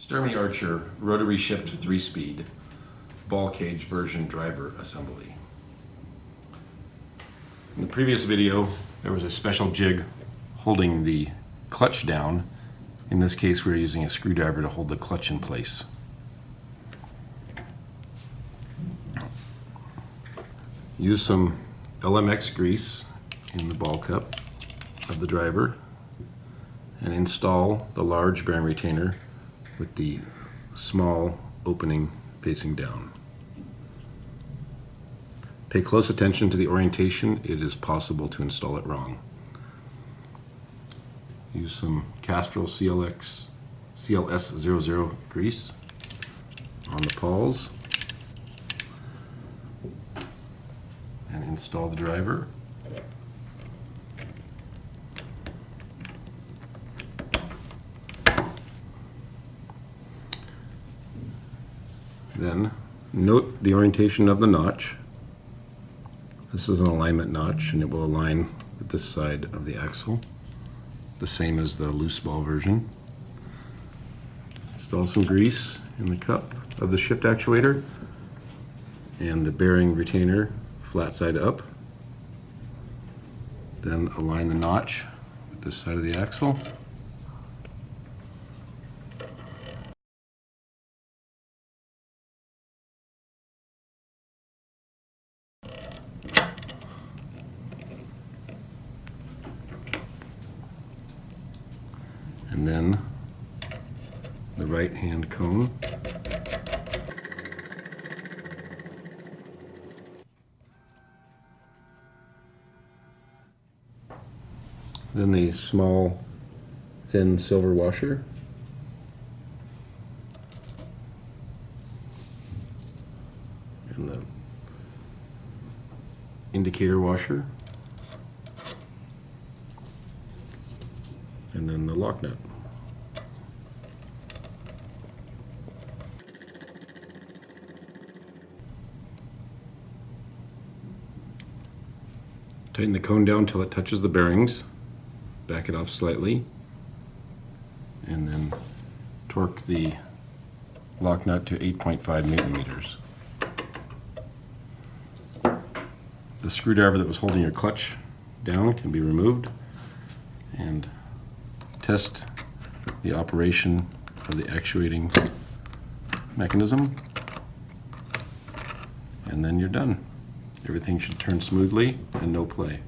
Sturmey-Archer rotary shift 3-speed ball cage version driver assembly. In the previous video, there was a special jig holding the clutch down. In this case, we're using a screwdriver to hold the clutch in place. Use some LMX grease in the ball cup of the driver and install the large bearing retainer with the small opening facing down. Pay close attention to the orientation. It is possible to install it wrong. Use some Castro CLSOO grease on the paws and install the driver. Then note the orientation of the notch. This is an alignment notch and it will align with this side of the axle, the same as the loose ball version. Install some grease in the cup of the shift actuator and the bearing retainer flat side up. Then align the notch with this side of the axle. And then the right hand cone. Then the small thin silver washer. And the indicator washer. And then the lock nut. Tighten the cone down until it touches the bearings. Back it off slightly. And then torque the lock nut to 8.5 Newton meters. The screwdriver that was holding your clutch down can be removed, and test the operation of the actuating mechanism, and then you're done. Everything should turn smoothly and no play.